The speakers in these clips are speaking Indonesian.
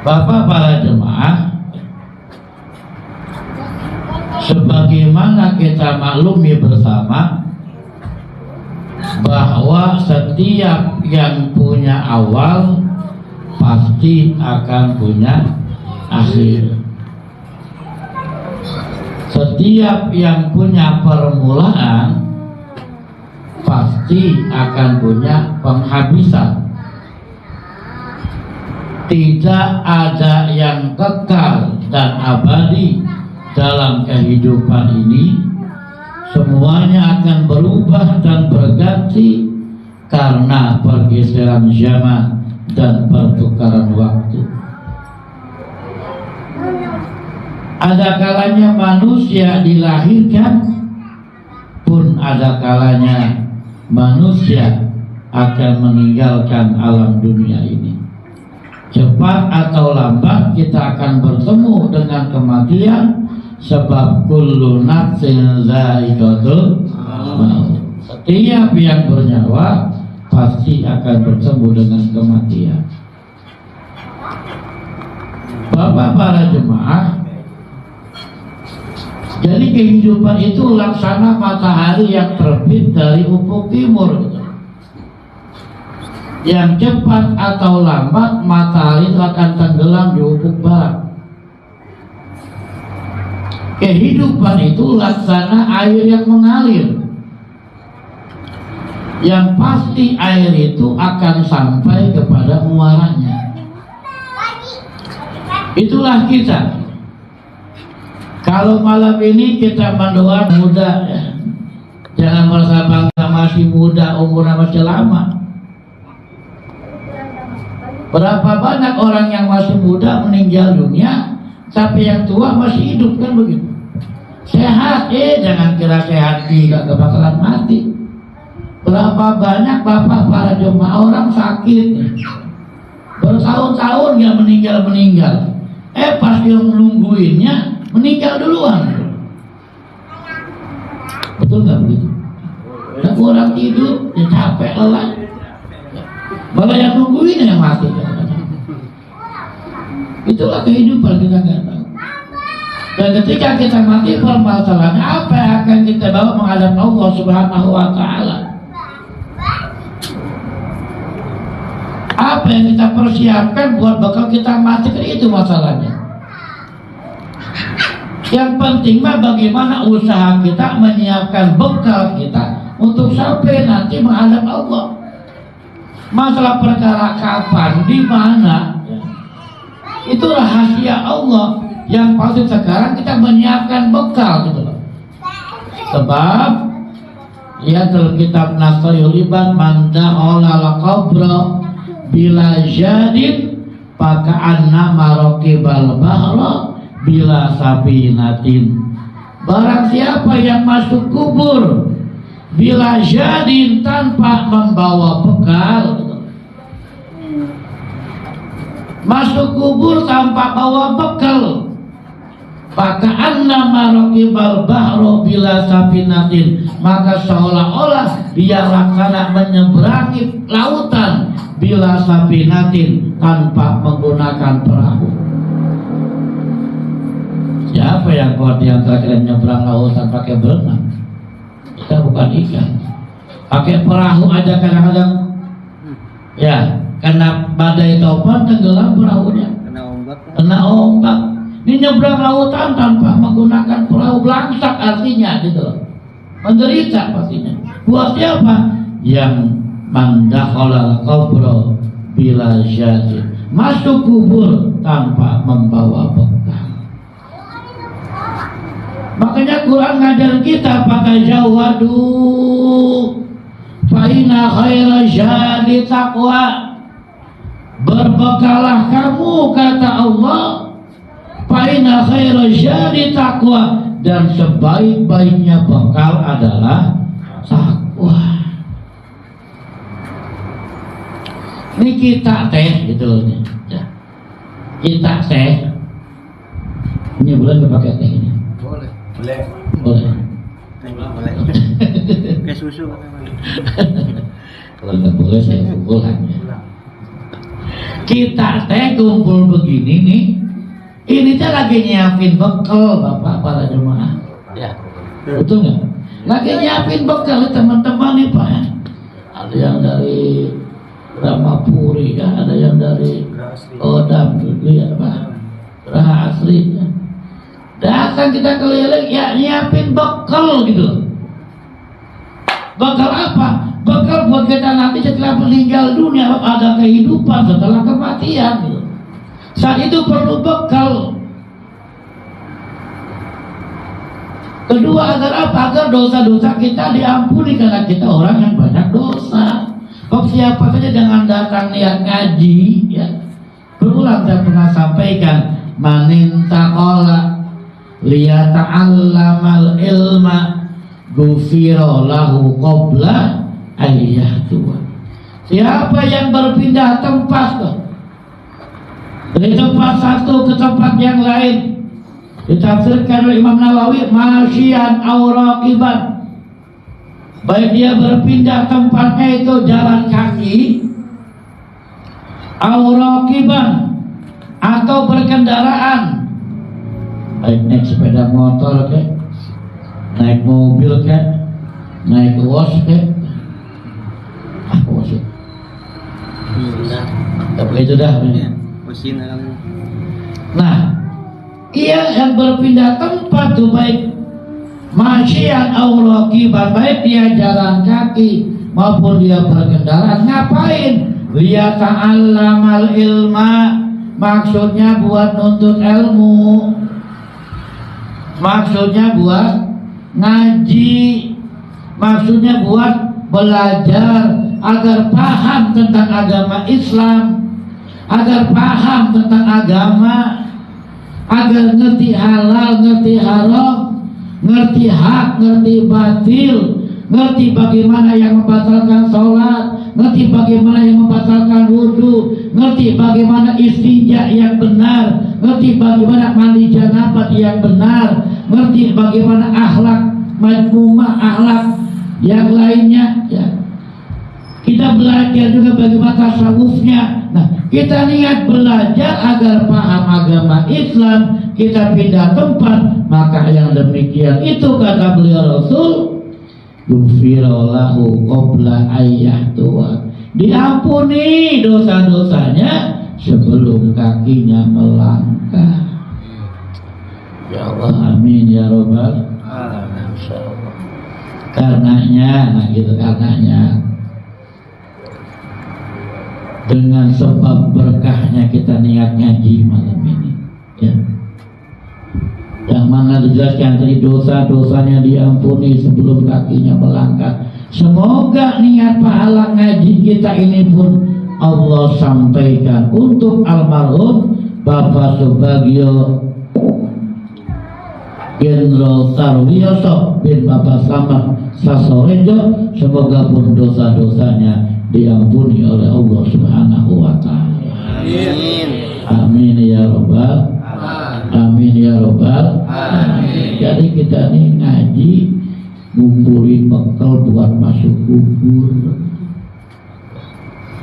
Bapak para jemaah, sebagaimana kita maklumi bersama bahwa setiap yang punya awal pasti akan punya akhir. Setiap yang punya permulaan pasti akan punya penghabisan. Tidak ada yang kekal dan abadi dalam kehidupan ini. Semuanya akan berubah dan berganti karena pergeseran zaman dan pertukaran waktu. Ada kalanya manusia dilahirkan, pun ada kalanya manusia akan meninggalkan alam dunia ini. Cepat atau lambat kita akan bertemu dengan kematian, sebab kullu nafsin dha'iqatul maut. Setiap yang bernyawa pasti akan bertemu dengan kematian. Bapak para jemaah, jadi kehidupan itu laksana matahari yang terbit dari ufuk timur. Yang cepat atau lambat matahari akan tenggelam di ufuk barat. Kehidupan itu laksana air yang mengalir. Yang pasti air itu akan sampai kepada muaranya. Itulah kita. Kalau malam ini kita mendoa muda, ya, jangan merasa bangga masih muda, umurnya masih lama. Berapa banyak orang yang masih muda meninggal dunia, tapi yang tua masih hidup, kan begitu. Sehat, jangan kira sehat tidak kebakaran mati. Berapa banyak bapak para jemaah orang sakit, bertahun-tahun dia meninggal. Pas dia menungguinnya meninggal duluan. Betul nggak begitu? Dan orang tidur, dia capek, lelah, malah yang nungguin yang mati. Itulah kehidupan, kita nggak tahu. Dan ketika kita mati, permasalahannya apa yang akan kita bawa menghadap Allah Subhanahu wa Ta'ala? Apa yang kita persiapkan buat bakal kita mati, kan itu masalahnya. Yang penting mah bagaimana usaha kita menyiapkan bekal kita untuk sampai nanti menghadap Allah. Masalah perkara kapan, di mana, itu rahasia Allah. Yang pasti sekarang kita menyiapkan bekal gitu loh. Sebab ya dalam kitab Nasrul Ibad, manda olal qabra bila jadid paka'anna marokibal bahra bila sabinatin. Barang siapa yang masuk kubur bila jadin tanpa membawa bekal, masuk kubur tanpa bawa bekal, paka'anna marokibal bahra bila sabinatin, maka seolah-olah dia laksana menyeberangi lautan bila sabinatin tanpa menggunakan perahu. Siapa yang kuat di antara kalian nyebrang lautan pakai berenang? Kita bukan ikan. Pakai perahu aja kadang-kadang ya kena badai topan, tenggelam perahunya. Kena ombak. Ini nyebrang lautan tanpa menggunakan perahu, belangsak artinya gitu loh. Menderita pastinya. Buat siapa? Yang mandakhalal qabra bila syadid, masuk kubur tanpa membawa bekal. Makanya Quran ngajar kita pakai jawadu fa inna khaira jadi taqwa. Berbekalah kamu, kata Allah, fa inna khaira jadi taqwa, dan sebaik-baiknya bekal adalah takwa. Ini kita teh gitu ya. Kita teh. Ini boleh pakai teh ini. Boleh. Kayak susu. Kalau nggak boleh saya pukulkan. Kita teh kumpul begini nih, ini teh lagi nyiapin bekal Bapak para jemaah. Ya, betul nggak? Lagi nyiapin bekal teman-teman nih Pak. Ada yang dari Ramapuri, ya, ada yang dari Odam gitu ya Pak. Raha asli. Ya. Datang kita keliling ya nyiapin bekal gitu. Bekal apa? Bekal buat kita nanti setelah meninggal dunia, ada kehidupan setelah kematian gitu. Saat itu perlu bekal. Kedua, agar apa? Agar dosa-dosa kita diampuni, karena kita orang yang banyak dosa. Kok siapa saja dengan datang niat ngaji, ya. Berulang saya pernah sampaikan, manin taqala liyata'allamal ilma gufiro lahu qabla ayah tua. Siapa yang berpindah tempat dari tempat satu ke tempat yang lain, ditafsirkan oleh Imam Nawawi, masyian aw raqiban, baik dia berpindah tempatnya itu jalan kaki, aw raqiban, atau berkendaraan, baik naik sepeda motor ke, naik mobil ke, naik was ke, apa maksud? Tapi itu dah. Nah, ia yang berpindah tempat tuh baik masyian aw raqiban, baik dia jalan kaki maupun dia berkendaraan, ngapain? Liyata'allamal ilma, maksudnya buat nuntut ilmu, maksudnya buat ngaji, maksudnya buat belajar agar paham tentang agama Islam, agar paham tentang agama, agar ngerti halal, ngerti haram, ngerti hak, ngerti batil, ngerti bagaimana yang membatalkan sholat, ngerti bagaimana yang membatalkan wudhu, ngerti bagaimana istinja yang benar, ngerti bagaimana mandi janabat yang benar, ngerti bagaimana akhlak majmumah, akhlak yang lainnya, ya. Kita belajar juga bagaimana tasawufnya. Nah, kita niat belajar agar paham agama Islam, kita pindah tempat, maka yang demikian itu kata beliau Rasul, ghufirallahu qabla ayyah tua, diampuni dosa-dosanya sebelum kakinya melangkah. Ya Allah, amin ya robbal alamin. Karenanya, nah gitu, karenanya dengan sebab berkahnya kita niat ngaji malam ini, ya. Yang mana dijelaskan tadi dosa-dosanya diampuni sebelum kakinya melangkah. Semoga niat pahala ngaji kita ini pun Allah sampaikan untuk almarhum Bapak Subagio Jenderal Tarwiyoso bin Bapak Slamet Sasorejo. Semoga pun dosa-dosanya diampuni oleh Allah Subhanahu wa Ta'ala. Amin. Amin ya robbal. Amin ya robbal. Amin. Jadi kita nih ngaji ngumpulin bekal buat masuk kubur.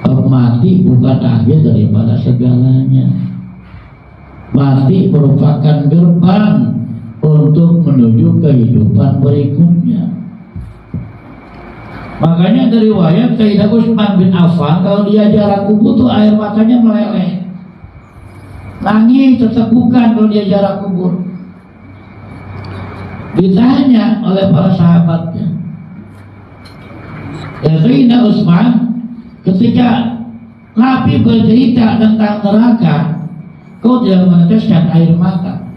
Mati bukan akhir daripada segalanya. Mati merupakan gerbang untuk menuju kehidupan berikutnya. Makanya dari riwayat Sayyidina Utsman bin Affan, kalau dia jarak kubur tuh air matanya meleleh, nangis tertegukan kalau dia jarak kubur. Ditanya oleh para sahabatnya, ya Sayyidina Utsman, ketika Nabi bercerita tentang neraka, kau tidak meneteskan air mata.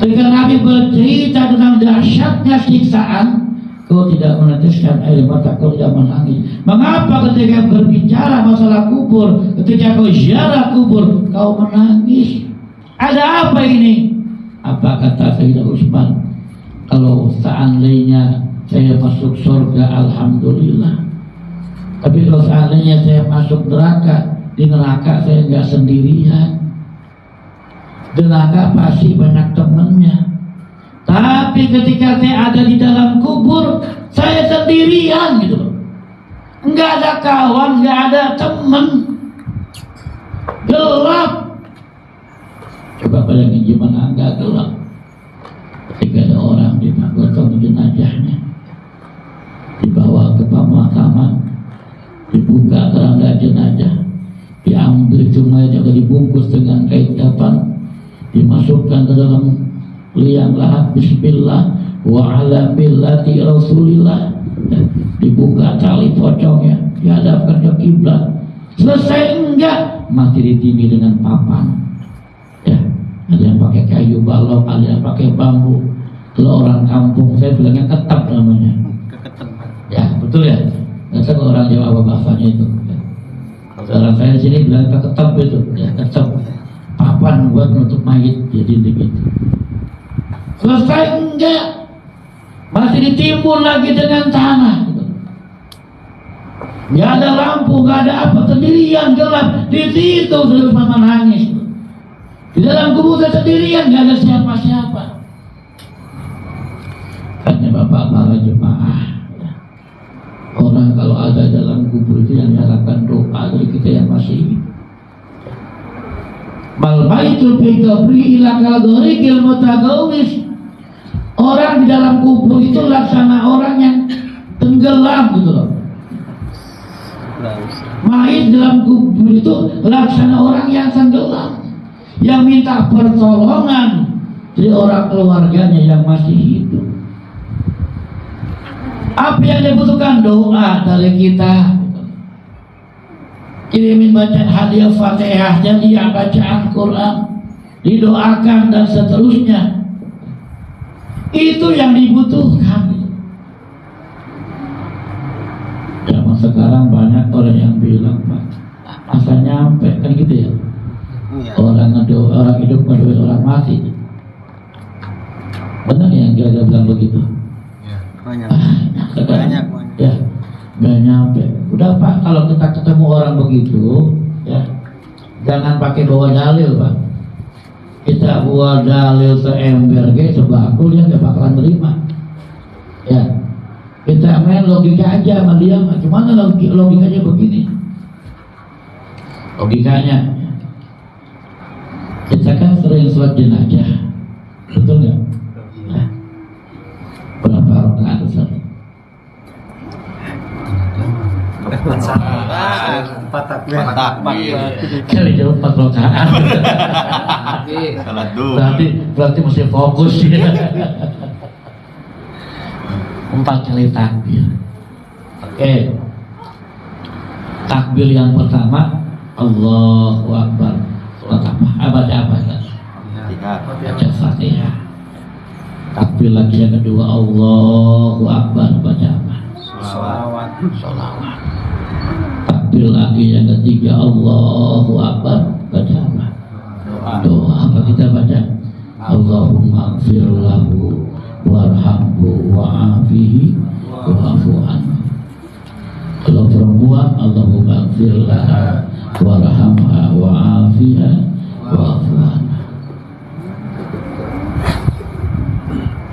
Ketika Nabi bercerita tentang dahsyatnya siksaan, kau tidak meneteskan air mata, kau tidak menangis. Mengapa ketika berbicara masalah kubur, ketika kau ziarah kubur, kau menangis? Ada apa ini? Apa kata Sayyidina Utsman? Kalau seandainya saya masuk surga, alhamdulillah. Tapi kalau seandainya saya masuk neraka, di neraka saya nggak sendirian. Di neraka pasti banyak temannya. Tapi ketika saya ada di dalam kubur, saya sendirian gitu. Enggak ada kawan, enggak ada teman. gelap. Coba bayangin gimana enggak gelap ketika ada orang dipotong jenazahnya, dibawa ke pemakaman, dibuka keranda jenazah, diambil cuma juga dibungkus dengan kain kafan, dimasukkan ke dalam liang lahat, bismillah wa ala millati rasulillah, dibuka tali pocongnya, dihadapkan ke kiblat. Selesai enggak, masih ditindih dengan papan. Ya, ada yang pakai kayu balok, ada yang pakai bambu. Kalau orang kampung saya bilangnya ketep namanya. Ya, betul ya. Biasa orang Jawa apa bahasanya itu. Orang saya di sini bilang ketep itu, ya ketep. Papan buat nutup mayit, jadi begitu. Selesai enggak, masih ditimbun lagi dengan tanah. Nggak ada lampu, nggak ada apa, sendirian gelap. Di situ sudah mama nangis. Di dalam kubur sendirian, nggak ada siapa-siapa. Katanya bapak para jemaah, orang kalau ada dalam kubur itu yang diharapkan doa dari kita yang masih hidup. Bal baitul fi qabri ila kalgorikil mutagawis. Orang di dalam kubur itu laksana orang yang tenggelam gitu loh. Mayit dalam kubur itu laksana orang yang tenggelam, yang minta pertolongan dari orang keluarganya yang masih hidup. Apa yang dibutuhkan? Doa dari kita. Kirimin bacaan hadiah Fatihah, jadi bacaan Quran, didoakan dan seterusnya. Itu yang dibutuhkan. Zaman sekarang banyak orang yang bilang, Pak, asal nyampe kan gitu ya. Orang hidup mendoain orang mati. Benar ya kira-kira bilang begitu? Banyak. Ya, nggak nyampe. Udah Pak, kalau kita ketemu orang begitu, ya jangan pakai bawa dalil Pak. Kita bawa dalil seember sebakul, dia nggak bakalan terima. Ya, kita main logika aja sama dia. Gimana logikanya begini? Logikanya, kita kan sering sholat jenazah, betul nggak? Nah, berapa rakaat Ustaz? 4 takbir. Kali jauh 4 rakaat. Berarti mesti fokus ya. 4 kali takbir. Oke. Takbir yang pertama Allahu Akbar. Surat apa? Baca apa? Baca Fatihah. Takbir lagi yang kedua Allahu Akbar, baca apa? Sholawat. Takbir lagi yang ketiga Allahu Akbar, baca apa? Doa. Apa kita baca? Allahumma ighfir lahu warhamhu wa'afihi wa'fu anhu. Kalau perempuan Allahumma ighfir laha warhamha wa'afiha wa'fu anha.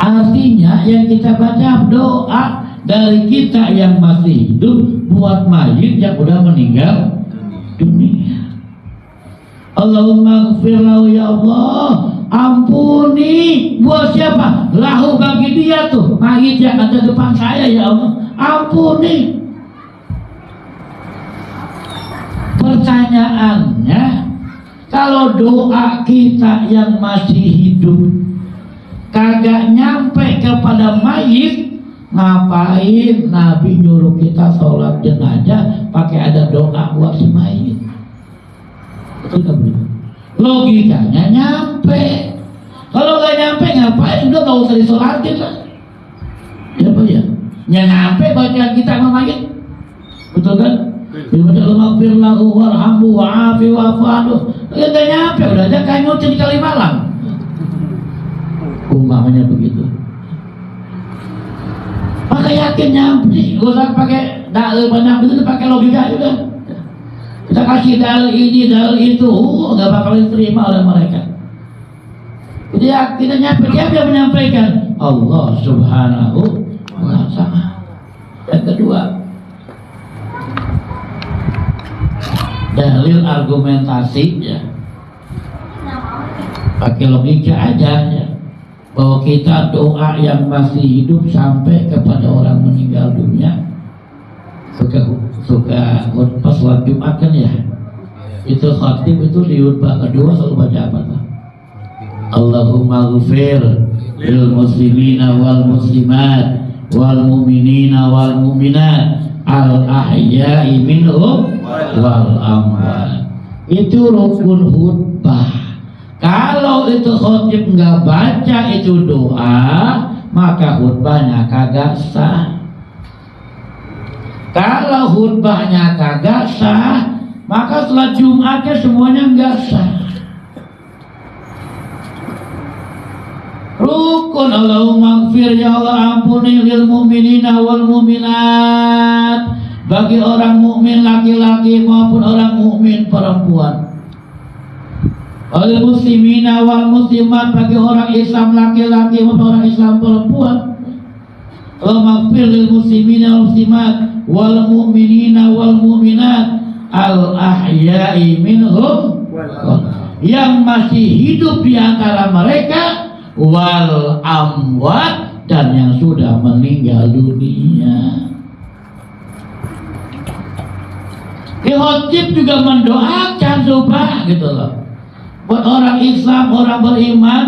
Artinya yang kita baca doa dari kita yang masih hidup buat mayit yang udah meninggal dunia. Allahumma ighfir lahu, ya Allah, ampuni buat siapa? Lahu, bagi dia tuh mayit yang ada depan saya, ya Allah, ampuni. Pertanyaannya, kalau doa kita yang masih hidup kagak nyampe kepada mayit, ngapain Nabi nyuruh kita sholat jenazah pakai ada doa buat si mayit? Betul kan? Logikanya nyampe. Kalau nggak nyampe ngapain? Udah nggak usah disolatin lah. Ya Pak ya? Nyampe bacaan kita sama mayit. Betul kan? Bismillahirrahmanirrahim. Lahu warhamhu wa'afi wa'fu anhu. Nggak nyampe, udah aja kayak ngucap di kali malam. Umpamanya begitu. Maka yakin nyampe, gak usah pakai dalil banyak itu, pakai logika juga. Kita kasih dalil ini, dalil itu, gak bakal diterima oleh mereka. Jadi kita nyampe, siapa yang menyampaikan? Allah Subhanahu wa Ta'ala. Yang kedua, dalil argumentasi ya, pakai logika aja ya, bahwa kita doa yang masih hidup sampai kepada orang meninggal dunia. Suka khutbah sholat Jumat kan ya, itu khatib itu di khutbah kedua selalu baca apa tuh? Allahumma ghfir lil muslimina wal muslimat wal mu'minina wal mu'minat al ahya'i minhum wal amwat. Itu rukun khutbah. Kalau itu khatib nggak baca itu doa, maka khutbahnya kagak sah. Kalau khutbahnya kagak sah, maka setelah Jumatnya semuanya nggak sah. Rukun Allahumma gfir, ya Allah ampuni lil mu'minina wal mu'minat, bagi orang mukmin laki-laki maupun orang mukmin perempuan. Wal muslimina wal muslimat, bagi orang Islam laki-laki maupun orang Islam perempuan. Allahumma gfir lil muslimina wal muslimat wal mu'minina wal mu'minat al ahya'i minhum, yang masih hidup di antara mereka, wal amwat, dan yang sudah meninggal dunia. Khotib juga mendoakan supaya gitu loh, buat orang Islam, orang beriman,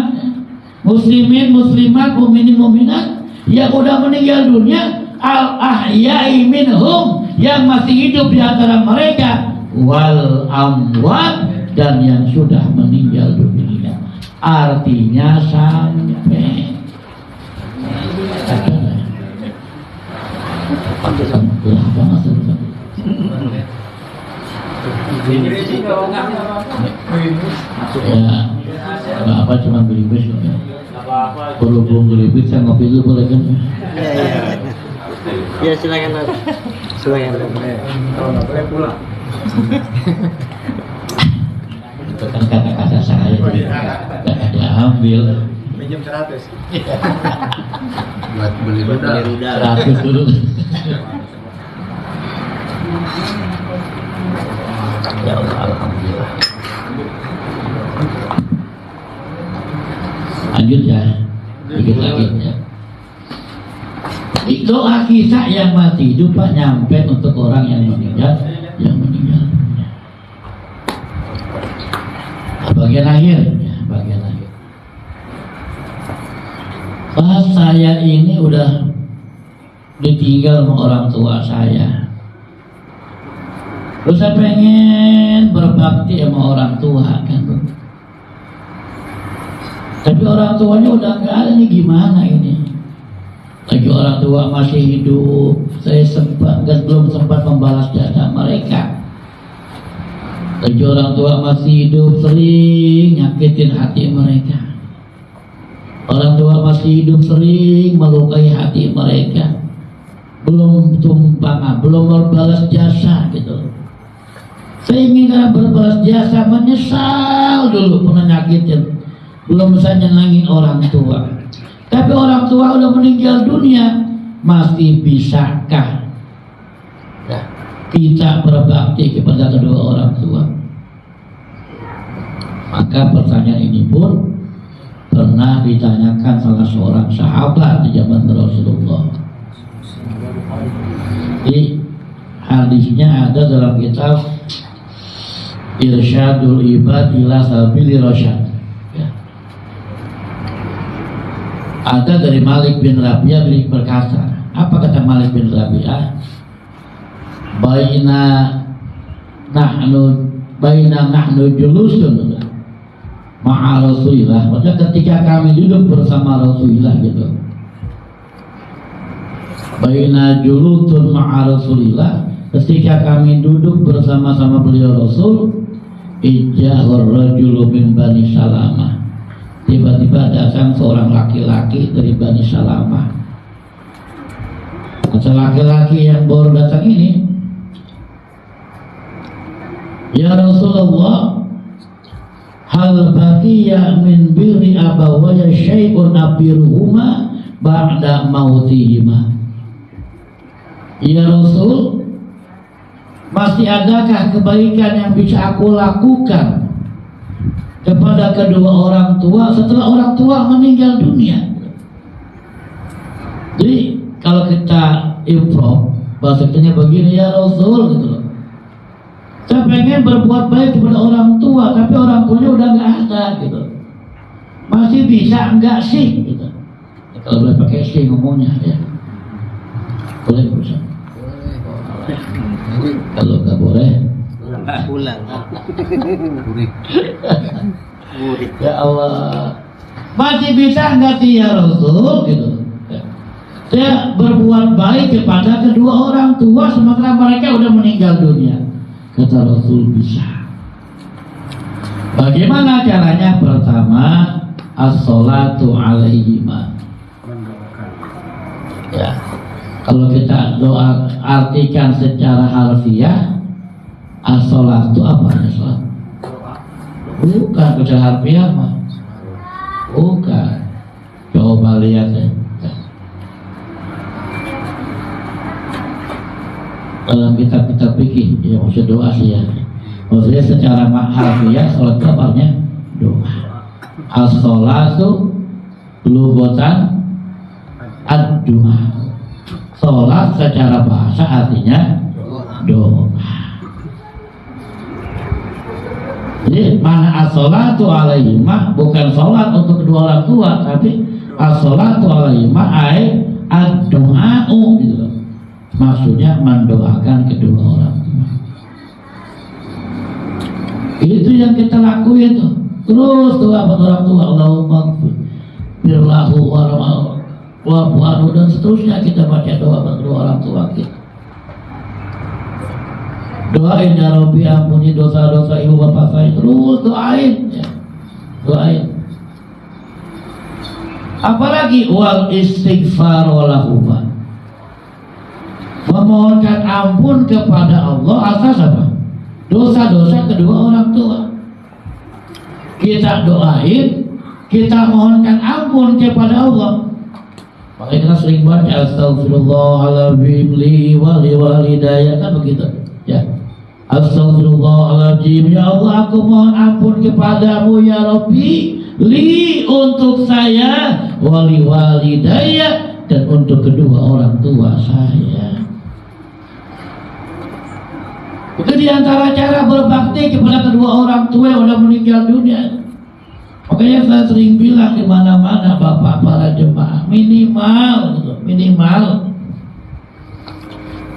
muslimin, muslimat, mukminin, mukminat yang udah meninggal dunia, al ahya'i minhum, yang masih hidup di antara mereka, wal amwat, dan yang sudah meninggal dunia. Artinya sampai ya, nggak apa, cuma beli bis ya. Belum beli bis, saya ngopi dulu boleh kan? Ya silakan. Silakan. Kalau nggak boleh pulang. Itu kan kata-kata saya nggak ada ambil. Minjem 100. Buat beli rudal. 100 dulu. Ya Allah, alhamdulillah. Lanjut ya, dikit lagi ya. Doa kita yang mati hidup Pak nyampe untuk orang yang meninggal dunia. Bagian akhir ya, bagian akhir. Pas saya ini udah ditinggal sama orang tua saya, terus saya pengen berbakti sama orang tua kan, tapi orang tuanya udah nggak ada nih, gimana ini? Lagi orang tua masih hidup, saya belum sempat membalas jasa mereka. Lagi orang tua masih hidup, sering nyakitin hati mereka. Orang tua masih hidup, sering melukai hati mereka. Belum tumpang, belum berbalas jasa gitu. Saya ingin karena berbalas jasa, menyesal dulu pernah nyakitin, belum bisa nyenangin orang tua. Tapi orang tua udah meninggal dunia, masih bisakah kita berbakti kepada kedua orang tua? Maka pertanyaan ini pun pernah ditanyakan salah seorang sahabat di zaman Rasulullah. Di hadisnya ada dalam kitab Irsyadul Ibad ila Sabili Rasyad. Ada dari Malik bin Rabi'ah berkata, apa kata Malik bin Rabi'ah? Baina nahnu julusun ma'a Rasulillah. Maksudnya ketika kami duduk bersama Rasulillah gitu. Baina julutun ma'a Rasulillah, ketika kami duduk bersama-sama beliau Rasul, ijahur rajulu min Bani Salamah. Tiba-tiba datang seorang laki-laki dari Bani Salamah. Kata laki-laki yang baru datang ini, ya Rasulullah, hal baqiya min birri abawaya syai'un abiruhuma ba'da mautihima. Ya Rasul, Masih adakah kebaikan yang bisa aku lakukan kepada kedua orang tua setelah orang tua meninggal dunia? Jadi kalau kita improv, bahasanya begini, ya Rasul gitu loh, saya pengen berbuat baik kepada orang tua, tapi orang tuanya udah nggak ada gitu. Masih bisa enggak sih gitu? Ya, kalau boleh pakai sih ngomongnya ya. Boleh berusaha. Kalau nggak boleh, pulang. ya Allah, masih bisa nggak sih ya Rasul gitu? Saya berbuat baik kepada kedua orang tua sementara mereka udah meninggal dunia. Kata Rasul, bisa. Bagaimana caranya? Pertama, as-salatu alaihima. Ya, kalau kita doa artikan secara harfiah, as-salatu apa ya salat? Bukan secara harfiah mah. Bukan. Coba lihat ya. Dalam kitab-kitab fikih, ya maksud doa sih ya. Maksudnya secara harfiah salat itu artinya doa. As-salatu lughatan ad-du'a. Salat secara bahasa artinya doa. Jadi mana as-salatu alaihima bukan salat untuk kedua orang tua, tapi as-salatu alaihima ai ad-du'a'u gitu. Maksudnya mendoakan kedua orang tua. Itu yang kita lakuin tuh. Terus doa buat orang tua, Allahumma birlahu warhamhu dan seterusnya kita baca doa buat kedua orang tua kita. Doain ya Rabbi, ampuni dosa-dosa ibu bapak saya. Terus doain ya. Doain. Apalagi wal istighfar walahuma, memohonkan ampun kepada Allah atas apa? Dosa-dosa kedua orang tua. Kita doain, kita mohonkan ampun kepada Allah. Makanya kita sering baca Astaghfirullahaladzim li wali walidayya, kan begitu ya. Astaghfirullahaladzim, ya Allah aku mohon ampun kepadamu ya Rabbi, li untuk saya, wali walidayya dan untuk kedua orang tua saya. Itu diantara cara berbakti kepada kedua orang tua yang sudah meninggal dunia. Makanya saya sering bilang di mana-mana bapak para jemaah minimal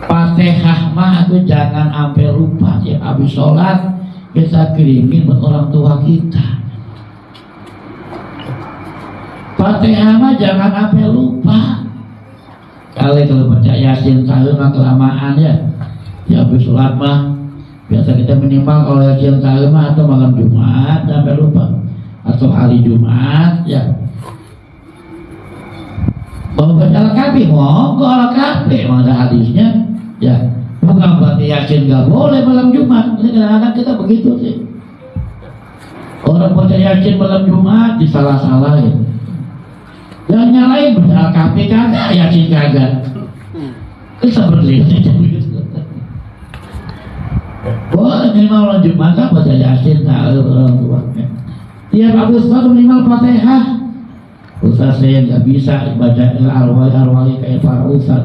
Fatihah mah itu jangan sampai lupa ya. Habis sholat kita kirimin buat orang tua kita. Fatihah mah jangan sampai lupa. Kalau baca Yasin sahur mah kelamaan ya. Ya habis sholat mah biasa kita minimal kalau Yasin sahur mah atau malam Jumat sampai lupa atau hari Jumat ya. Kalau baca Al-Kahfi monggo Al-Kahfi memang ada hadisnya ya. Bukan berarti Yasin gak boleh malam Jumat. Kadang-kadang kita begitu sih. Orang baca Yasin malam Jumat disalah-salahin. Yang nyalain baca Al-Kahfi kagak, Yasin kagak. Bisa berlihat. Boleh minimal malam Jumat kan baca Yasin tahu orang tuanya. Tiap habis sholat minimal Fatihah. Ustaz saya nggak bisa baca arwah-arwah kayak para ustaz.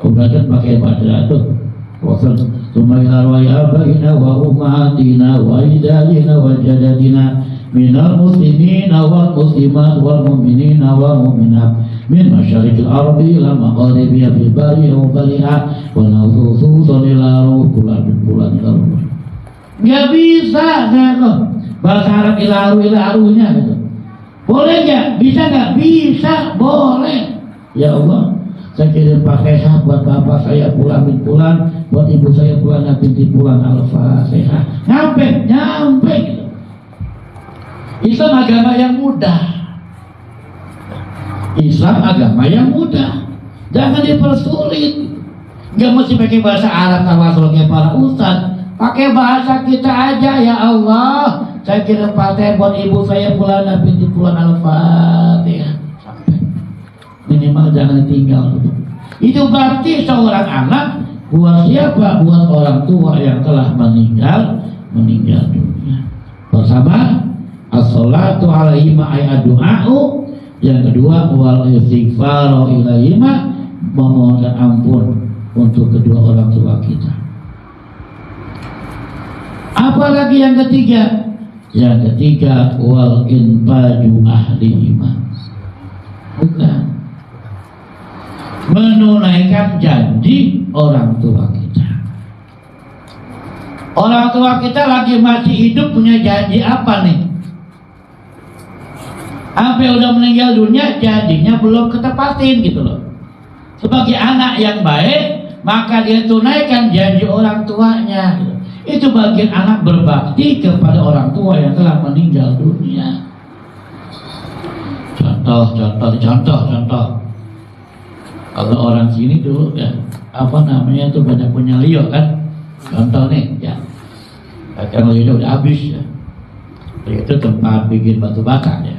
Udah kan pakai baca tuh. Wasal tumai arwah abaina wa ummahatina wa idalina wa jadadina minal muslimina wal muslimat wal mu'minina wal mu'minat min masyariqil ardi ila magharibiha bil bari wa bariha wa nawzuzu ila bulan ila. Nggak bisa saya tuh bahasa Arab ilarunya gitu. Boleh nggak? Bisa nggak? Bisa, boleh. Ya Allah, saya kirim Fatihah buat bapak saya Fulan bin Fulan, buat ibu saya Fulan binti Fulan, Al-Fatihah. Nyampe gitu. Islam agama yang mudah. Islam agama yang mudah. Jangan dipersulit. Nggak mesti pakai bahasa Arab tawasulnya para ustaz. Pakai bahasa kita aja ya Allah. Saya kirim Fatihah buat ibu saya Fulan binti Fulan, Al-Fatihah. Sampai minimal jangan tinggal. Itu berarti seorang anak Buat siapa? Buat orang tua yang telah meninggal dunia. Bersama as-salatu alaihima ay ad-du'a'u. Yang kedua wal istighfaru ilaihima, memohonkan ampun untuk kedua orang tua kita. Apalagi yang ketiga? Yang ketiga wal infaju ahlihima. Bukan menunaikan janji orang tua kita. Orang tua kita lagi masih hidup punya janji apa nih? Sampai udah meninggal dunia janjinya belum ketepatin gitu loh. Sebagai anak yang baik maka dia tunaikan janji orang tuanya gitu. Itu bagian anak berbakti kepada orang tua yang telah meninggal dunia. Contoh. Kalau orang sini dulu ya, apa namanya tuh banyak punya Leo kan, contoh nih ya, kacang Leo udah habis ya, itu tempat bikin batu bata ya.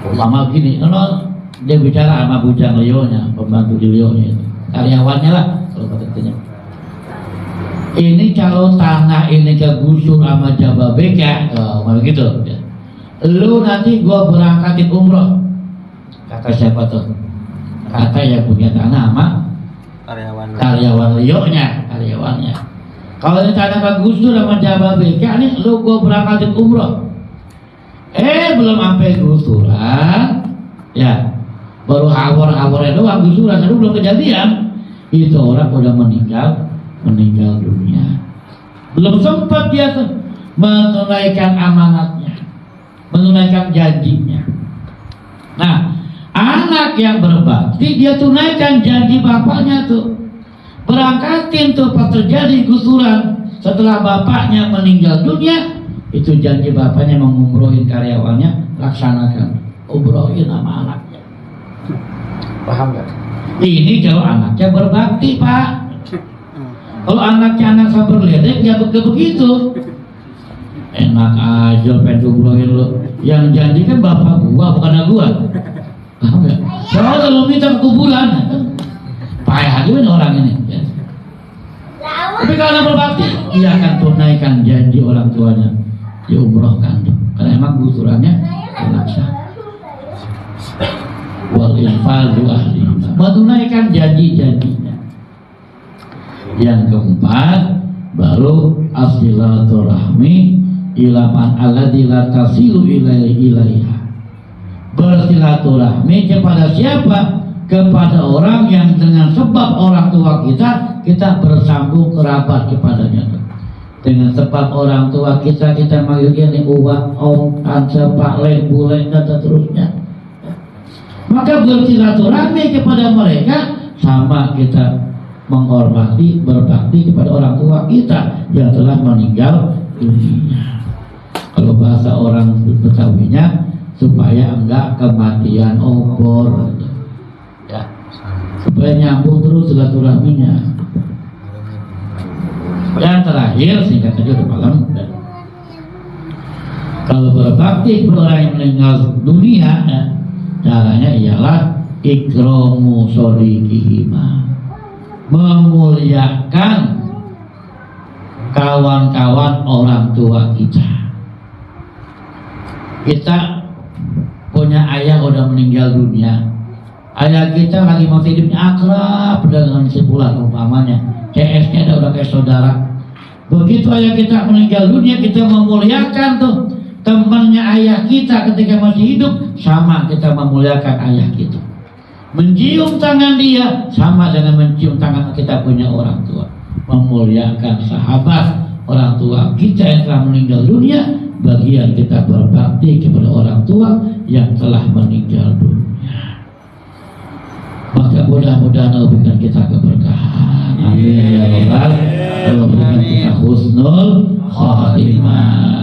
Umpama gini, kalau dia bicara sama bujang Leo nya, pembantu di Leo nya itu, karyawannya lah kalau katanya. Ini kalau tanah ini kegusur sama Jababeka, begitu ya. Lu nanti gua berangkatin umroh, kata siapa tuh? Kata yang punya tanah sama karyawannya. Kalau ini tanah kegusur sama Jababeka nih, lu gua berangkatin umroh. Belum sampai gusuran, ya baru hawar-hawarnya doang gusuran, tapi belum kejadian. Itu orang udah meninggal dunia. Belum sempat dia menunaikan amanatnya, menunaikan janjinya. Nah, anak yang berbakti dia tunaikan janji bapaknya tuh, berangkatin tuh pas terjadi gusuran setelah bapaknya meninggal dunia, itu janji bapaknya mengumrohin karyawannya, laksanakan umrohin sama anaknya. Paham gak? Ini kalau anaknya berbakti, Pak. Kalau anaknya anak sabar ledek ya begitu. Enak aja pengen umrohin lo. Yang janji kan bapak gua bukan gua. Paham gak? Soalnya kalau minta ke kuburan, payah juga nih orang ini ya. Tapi kalau anak berbakti, dia akan tunaikan janji orang tuanya, diumrohkan tuh. Karena emang gusurannya terlaksana. Wal infadu ahli, menunaikan janji-janjinya. Yang keempat, baru as-silaturahmi ila man alladzi la tasilu ilaiha. Bersilaturahmi kepada siapa? Kepada orang yang dengan sebab orang tua kita bersambung kerabat kepadanya. Dengan sebab orang tua kita manggilnya nih uwak, om, tante, pak, leng, bule, dan seterusnya. Maka bersilaturahmi kepada mereka sama kita menghormati, berbakti kepada orang tua kita yang telah meninggal dunia. Kalau bahasa orang Betawinya, supaya enggak kematian obor, ya, supaya nyambung terus silaturahminya. Yang terakhir, singkat saja udah malam. Kalau berbakti kepada orang yang meninggal dunia, ya, caranya ialah ikramu shodiqihima, memuliakan kawan-kawan orang tua kita. Kita punya ayah udah meninggal dunia, ayah kita lagi masih hidupnya akrab dengan si Fulan umpamanya, CS-nya udah kayak saudara. Begitu ayah kita meninggal dunia, kita memuliakan tuh temannya ayah kita ketika masih hidup, sama kita memuliakan ayah kita. Mencium tangan dia sama dengan mencium tangan kita punya orang tua. Memuliakan sahabat orang tua kita yang telah meninggal dunia, bagian kita berbakti kepada orang tua yang telah meninggal dunia. Maka mudah-mudahan Allah berikan kita keberkahan. Amin ya rabbal alamin. Allah berikan kita husnul khatimah.